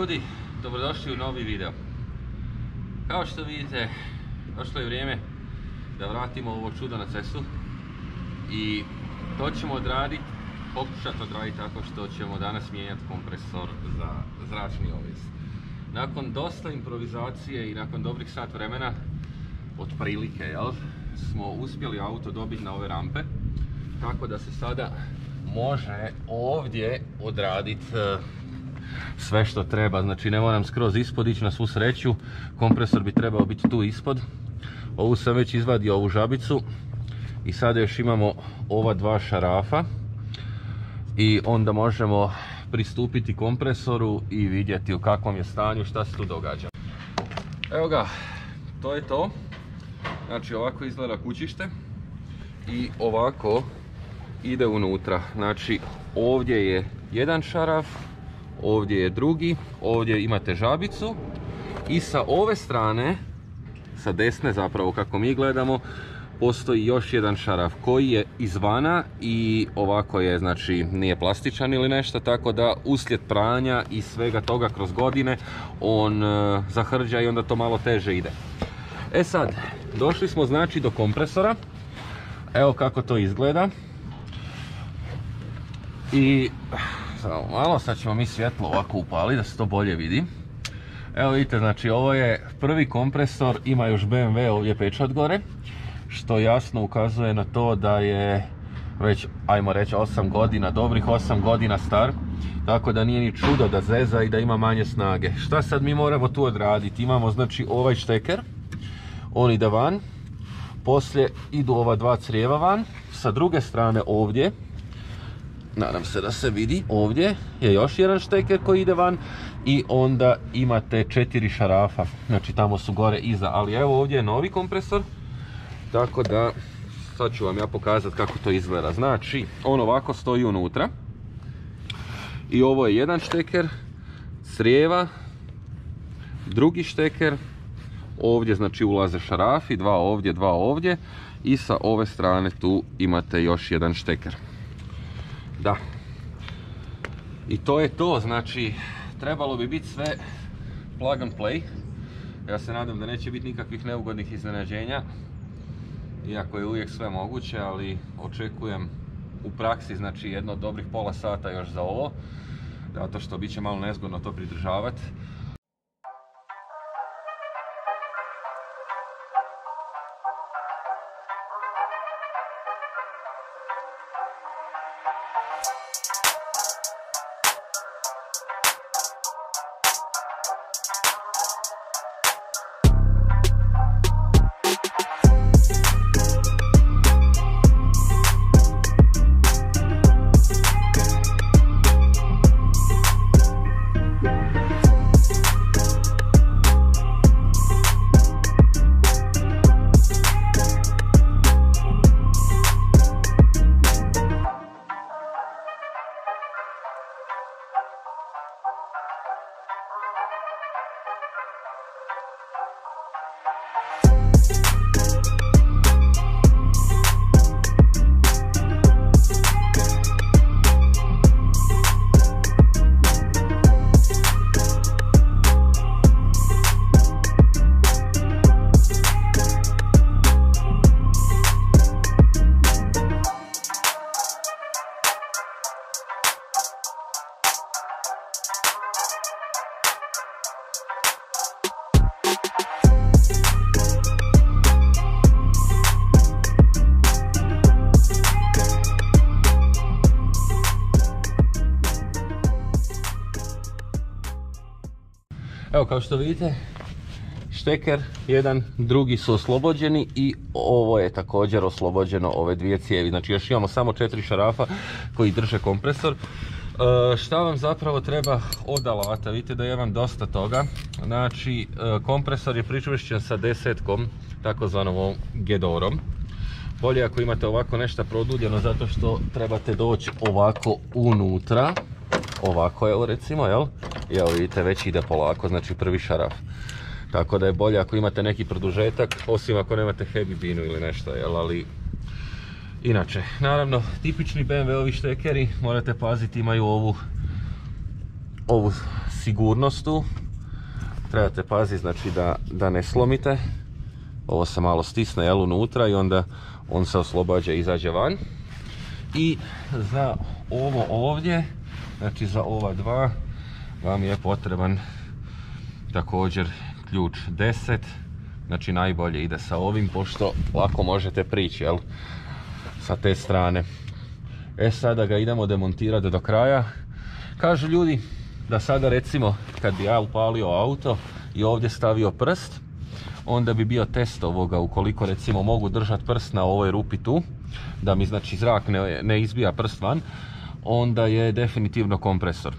ljudi, dobrodošli u novi video. Kao što vidite, došlo je vrijeme da vratimo ovo čudo na cestu i to ćemo pokušati odraditi tako što ćemo danas mijenjati kompresor za zračni ovjes. Nakon dosta improvizacije i nakon dobrih sat vremena, otprilike, smo uspjeli auto dobiti na ove rampe, tako da se sada može ovdje odraditi sve što treba. Znači ne moram skroz ispod ići, na svu sreću. Kompresor bi trebao biti tu ispod. Ovu sam već izvadio, ovu žabicu, i sada još imamo ova dva šarafa i onda možemo pristupiti kompresoru i vidjeti u kakvom je stanju, šta se tu događa. Evo ga, to je to. Znači ovako izgleda kućište i ovako ide unutra. Znači ovdje je jedan šaraf, ovdje je drugi, ovdje imate žabicu i sa ove strane, sa desne zapravo kako mi gledamo, postoji još jedan šaraf koji je izvana i ovako je, znači nije plastičan ili nešto, tako da uslijed pranja i svega toga kroz godine on zahrđa i onda to malo teže ide. E sad, došli smo znači do kompresora. Evo kako to izgleda. I samo malo, sad ćemo mi svjetlo ovako upaliti da se to bolje vidi. Evo vidite, znači ovo je prvi kompresor, ima još BMW ovdje pečat gore, što jasno ukazuje na to da je već, ajmo reći, 8 godina, dobrih 8 godina star, tako da nije ni čudo da zeza i da ima manje snage. Šta sad mi moramo tu odraditi? Imamo znači ovaj šteker, on ide van, poslije idu ova dva crijeva van, sa druge strane ovdje, nadam se da se vidi, ovdje je još jedan šteker koji ide van i onda imate 4 šarafa, znači tamo su gore iza, ali evo ovdje je novi kompresor, tako da sad ću vam ja pokazati kako to izgleda. Znači on ovako stoji unutra i ovo je jedan šteker, crijeva, drugi šteker, ovdje znači ulaze šarafi, dva ovdje i sa ove strane tu imate još jedan šteker. Da. I to je to, znači trebalo bi biti sve plug and play. Ja se nadam da neće biti nikakvih neugodnih iznenađenja, iako je uvijek sve moguće, ali očekujem u praksi znači jedno od dobrih pola sata još za ovo, zato što bit će malo nezgodno to pridržavati. Evo kao što vidite, šteker jedan, drugi su oslobođeni i ovo je također oslobođeno, ove dvije cijevi. Znači još imamo samo 4 šarafa koji drže kompresor. Šta vam zapravo treba od alata? Vidite da imam dosta toga. Znači kompresor je pričvršćen sa desetkom, takozvanom ovom gedorom. Bolje ako imate ovako nešto produljeno, zato što trebate doći ovako unutra. Ovako, evo recimo, jel? I evo vidite, već ide polako, znači prvi šaraf. Tako da je bolje ako imate neki produžetak, osim ako nemate heavy binu ili nešto, jel? Ali inače, naravno, tipični BMW-ovi štekeri, morate paziti, imaju ovu ovu sigurnost tu. Trebate paziti, znači da ne slomite. Ovo se malo stisne, jel, unutra i onda on se oslobađa i izađe van. I za ovo ovdje, znači za ova dva, vam je potreban također ključ 10. Znači najbolje ide sa ovim, pošto lako možete prići, jel, sa te strane. Sada ga idemo demontirati do kraja. Kažu ljudi da sada recimo kad bi ja upalio auto i ovdje stavio prst, onda bi bio test ovoga, ukoliko recimo mogu držati prst na ovoj rupi tu, da mi znači zrak ne izbija prst van, onda je definitivno kompresor.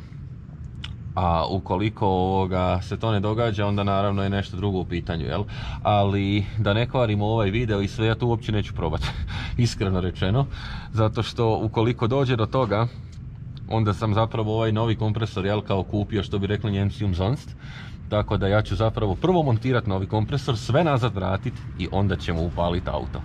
A ukoliko se to ne događa, onda naravno je nešto drugo u pitanju, jel? Ali da ne kvarimo ovaj video i sve, ja to uopće neću probati, iskreno rečeno, zato što ukoliko dođe do toga, onda sam zapravo ovaj novi kompresor, jel, kao kupio, što bi rekli Njemci, umsonst. Tako da ja ću zapravo prvo montirati novi kompresor, sve nazad vratiti i onda ćemo upaliti auto.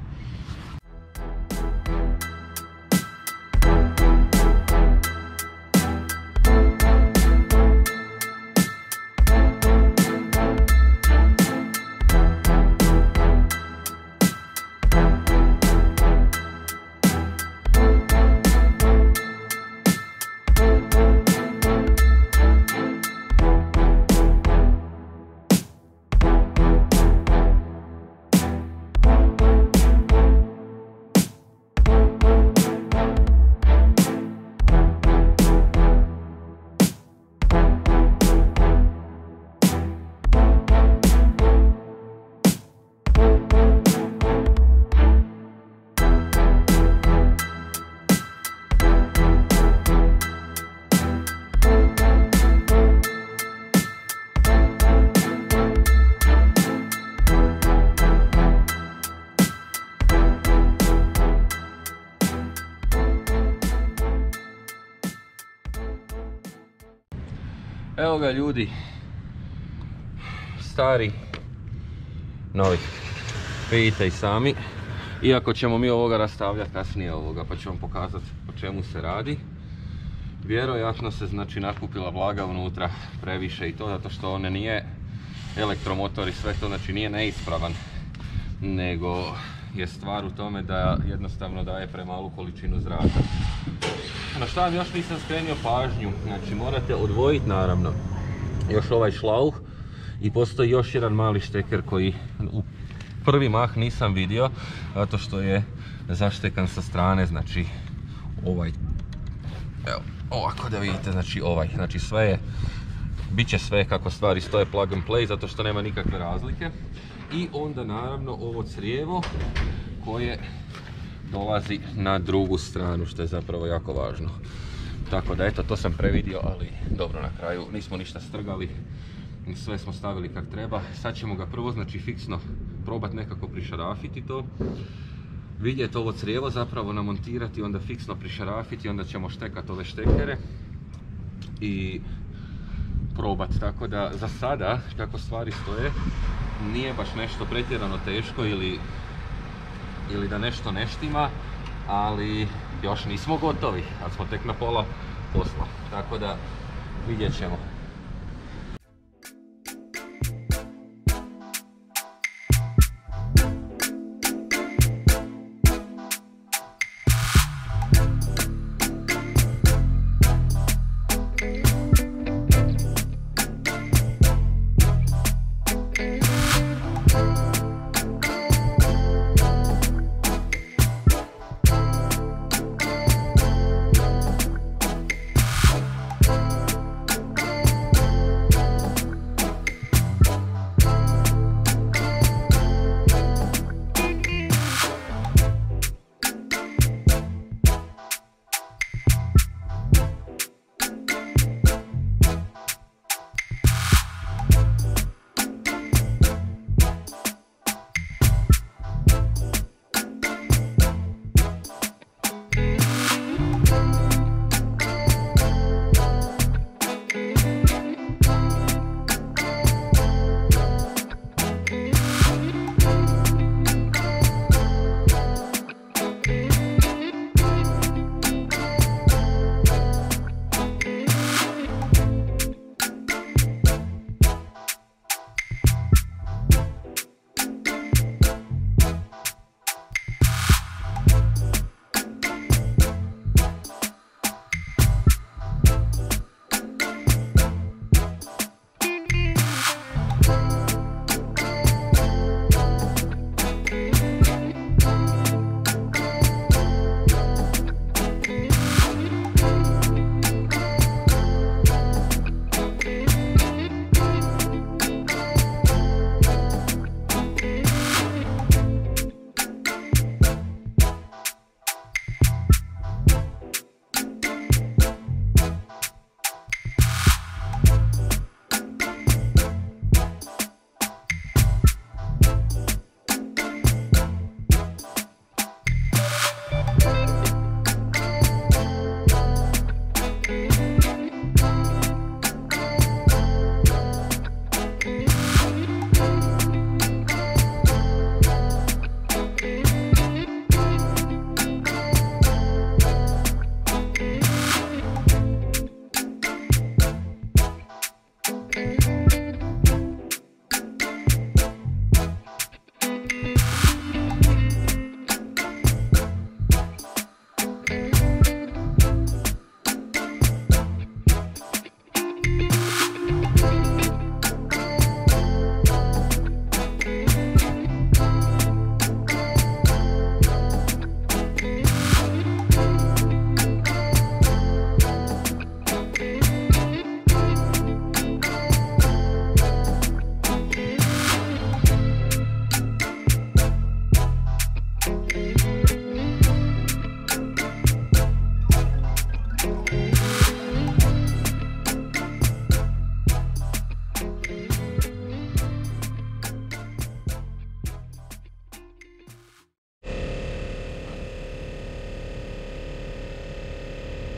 Evo ga ljudi, stari, novi, vidite i sami, iako ćemo mi ovoga rastavljati kasnije pa ću vam pokazati o čemu se radi. Vjerojatno se znači nakupila vlaga unutra previše i to zato što on nije elektromotor i sve to, znači nije neispravan, nego je stvar u tome da jednostavno daje premalu količinu zraka. Na šta vam još nisam skrenio pažnju, znači morate odvojiti naravno još ovaj šlauh i postoji još jedan mali šteker koji u prvi mah nisam vidio, zato što je zaštekan sa strane, znači ovaj, evo, ovako da vidite, znači sve je, bit će sve kako stvari stoje plug and play, zato što nema nikakve razlike. I onda naravno ovo crijevo koje dolazi na drugu stranu, što je zapravo jako važno. Tako da eto, to sam previdio, ali dobro, na kraju nismo ništa strgali, sve smo stavili kak treba. Sad ćemo ga prvo, znači fiksno probati nekako prišarafiti to, vidjeti ovo crijevo zapravo namontirati, onda fiksno prišarafiti, onda ćemo štekati ove štekere i probati. Tako da za sada, kako stvari stoje, nije baš nešto pretjerano teško ili da nešto ne štima, ali još nismo gotovi, ali smo tek na pola posla, tako da vidjet ćemo.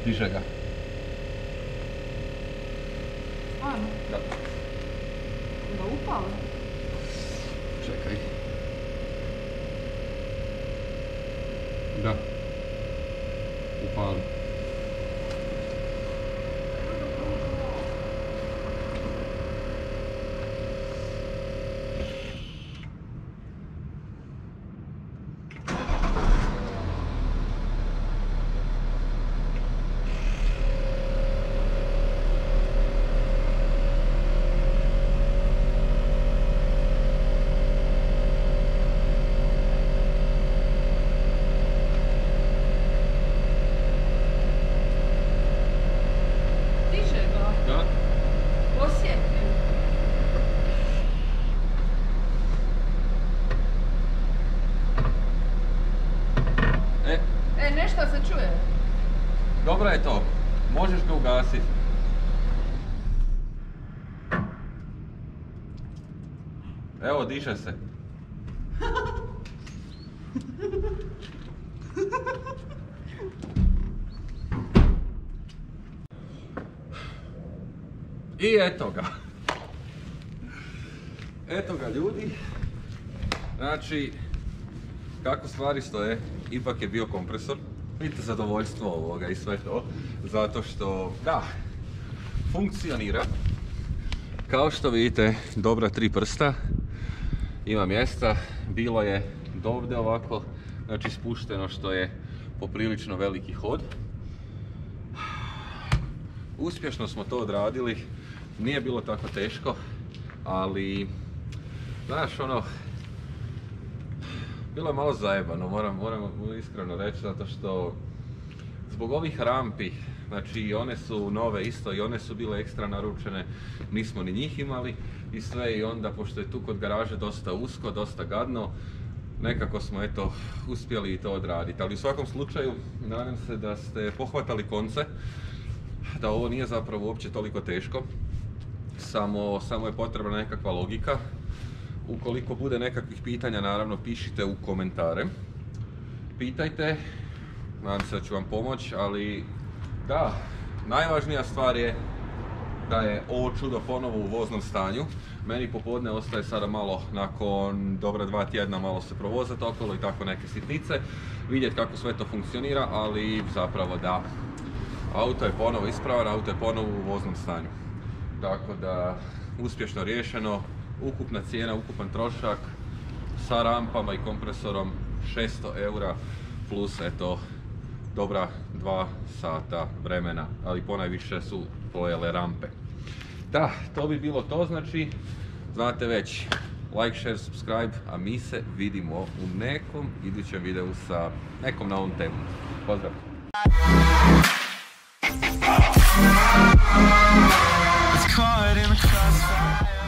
Diže ga. Stvarno? Da. Da upali? Čekaj. Da. Upali. Nešto se čuje. Dobro je to. Možeš ga ugasiti. Evo, diše se. I eto ga. Eto ga, ljudi. Znači, kako stvari stoje, ipak je bio kompresor. Vidite zadovoljstvo ovoga i sve to. Zato što, da, funkcionira. Kao što vidite, dobra 3 prsta. Ima mjesta. Bilo je dovde ovako, znači spušteno, što je poprilično veliki hod. Uspješno smo to odradili. Nije bilo tako teško, ali, znaš, ono, bilo je malo zajebano, moram iskreno reći, zato što zbog ovih rampi, znači one su nove isto i one su bile ekstra naručene, nismo ni njih imali i sve, i onda pošto je tu kod garaže dosta usko, dosta gadno, nekako smo eto uspjeli i to odraditi. Ali u svakom slučaju nadam se da ste pohvatali konce, da ovo nije zapravo uopće toliko teško, samo je potrebna nekakva logika. Ukoliko bude nekakvih pitanja, naravno pišite u komentare. Pitajte, nadam se da ću vam pomoći, ali da, najvažnija stvar je da je ovo čudo ponovo u voznom stanju. Meni popodne ostaje sada malo, nakon dobra 2 tjedna, malo se provozati okolo i tako neke sitnice, vidjeti kako sve to funkcionira, ali zapravo da, auto je ponovo ispravan, auto je ponovo u voznom stanju. Tako da, uspješno riješeno. Ukupna cijena, ukupan trošak sa rampama i kompresorom 600 eura plus eto dobra 2 sata vremena, ali ponajviše su pojele rampe. Da, to bi bilo to, znači, znate već, like, share, subscribe, a mi se vidimo u nekom idućem videu sa nekom novom temom. Pozdrav! It's caught in the crossfire.